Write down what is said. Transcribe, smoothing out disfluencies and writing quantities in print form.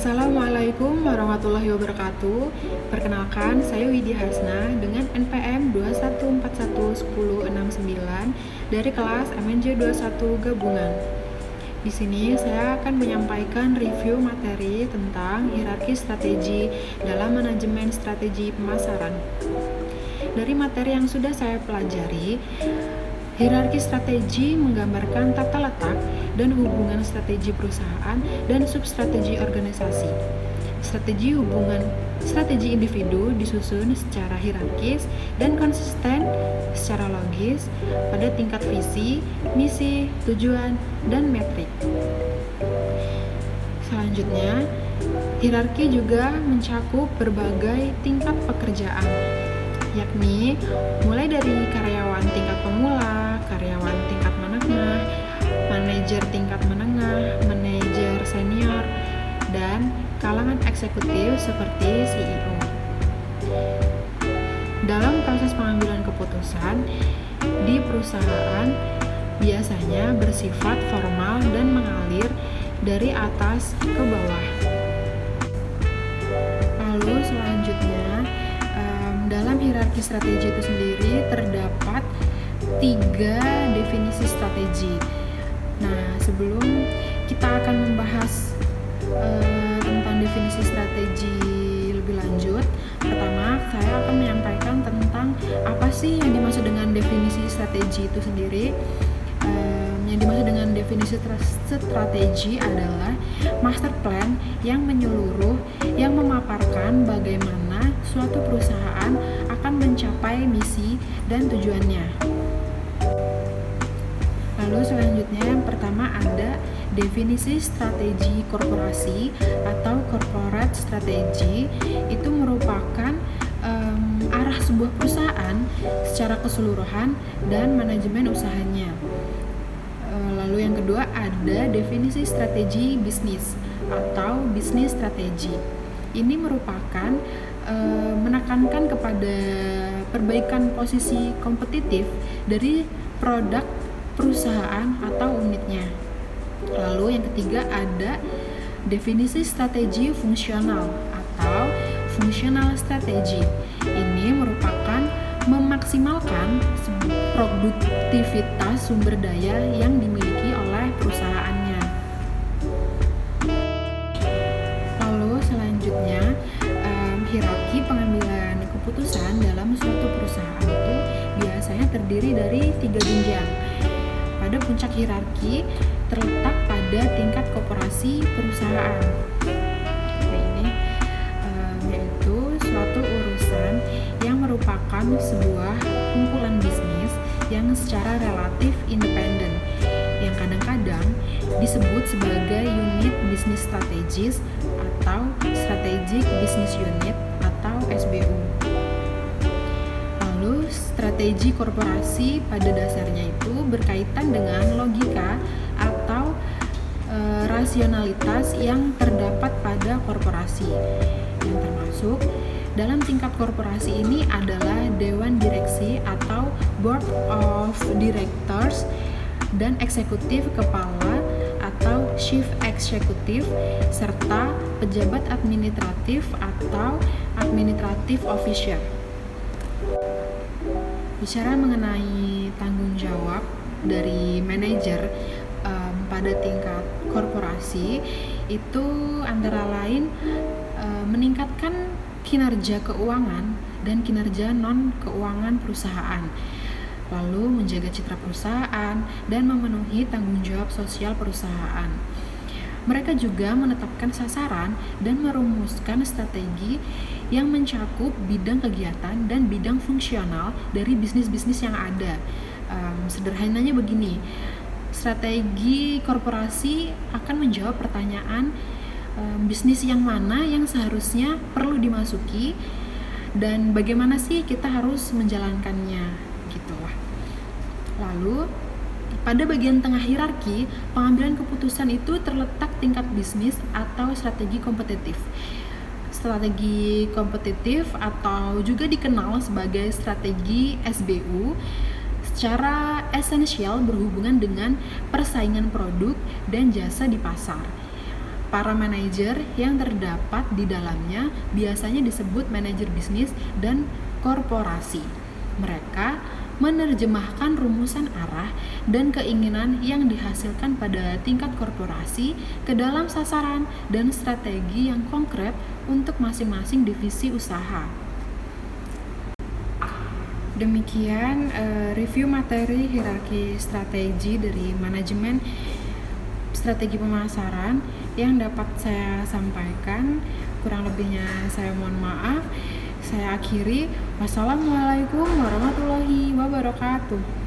Assalamualaikum warahmatullahi wabarakatuh. Perkenalkan, saya Widya Hasna dengan NPM 21411069 dari kelas MNJ 21 Gabungan. Di sini saya akan menyampaikan review materi tentang hierarki strategi dalam manajemen strategi pemasaran. Dari materi yang sudah saya pelajari, hierarki strategi menggambarkan tata letak dan hubungan strategi perusahaan dan substrategi organisasi. Strategi individu disusun secara hierarkis dan konsisten secara logis pada tingkat visi, misi, tujuan, dan metrik. Selanjutnya, hierarki juga mencakup berbagai tingkat pekerjaan, yakni mulai dari karyawan tingkat pemula, karyawan tingkat menengah, manajer tingkat menengah, manajer senior, dan kalangan eksekutif seperti CEO. Dalam proses pengambilan keputusan di perusahaan biasanya bersifat formal dan mengalir dari atas ke bawah. Lalu selanjutnya, dalam hierarki strategi itu sendiri terdapat 3 definisi strategi. Nah, sebelum kita akan membahas tentang definisi strategi lebih lanjut, pertama saya akan menyampaikan tentang apa sih yang dimaksud dengan definisi strategi itu sendiri. Yang dimaksud dengan definisi strategi adalah master plan yang menyeluruh yang memaparkan bagaimana suatu perusahaan akan mencapai misi dan tujuannya. Lalu selanjutnya yang pertama ada definisi strategi korporasi atau corporate strategy. Itu merupakan arah sebuah perusahaan secara keseluruhan dan manajemen usahanya. Lalu yang kedua ada definisi strategi bisnis atau bisnis strategi. Ini merupakan menekankan kepada perbaikan posisi kompetitif dari produk perusahaan atau unitnya. Lalu yang ketiga ada definisi strategi fungsional atau functional strategy. Ini merupakan memaksimalkan produktivitas sumber daya yang dimiliki oleh perusahaannya. Lalu selanjutnya, hierarki pengambilan keputusan dalam suatu perusahaan itu biasanya terdiri dari 3 jenjang. Pada puncak hierarki terletak pada tingkat koperasi perusahaan. Ini yaitu suatu urusan yang merupakan sebuah kumpulan bisnis yang secara relatif independen, yang kadang-kadang disebut sebagai unit bisnis strategis atau strategic business unit atau SBU. Lalu strategi korporasi pada dasarnya itu berkaitan dengan logika atau rasionalitas yang terdapat pada korporasi, yang termasuk dalam tingkat korporasi ini adalah dewan direksi atau board of directors dan eksekutif kepala atau chief executive serta pejabat administratif atau administrative officer. Bicara mengenai tanggung jawab dari manajer pada tingkat korporasi itu antara lain meningkatkan kinerja keuangan dan kinerja non-keuangan perusahaan, lalu menjaga citra perusahaan dan memenuhi tanggung jawab sosial perusahaan. Mereka juga menetapkan sasaran dan merumuskan strategi yang mencakup bidang kegiatan dan bidang fungsional dari bisnis-bisnis yang ada. Sederhananya begini, strategi korporasi akan menjawab pertanyaan bisnis yang mana yang seharusnya perlu dimasuki dan bagaimana sih kita harus menjalankannya gitu lah. Lalu pada bagian tengah hierarki pengambilan keputusan itu terletak tingkat bisnis atau strategi kompetitif. Strategi kompetitif atau juga dikenal sebagai strategi SBU secara esensial berhubungan dengan persaingan produk dan jasa di pasar. para manajer yang terdapat di dalamnya biasanya disebut manajer bisnis dan korporasi. Mereka menerjemahkan rumusan arah dan keinginan yang dihasilkan pada tingkat korporasi ke dalam sasaran dan strategi yang konkret untuk masing-masing divisi usaha. Demikian review materi hierarki strategi dari manajemen strategi pemasaran yang dapat saya sampaikan. Kurang lebihnya saya mohon maaf. Saya akhiri. Wassalamualaikum warahmatullahi wabarakatuh.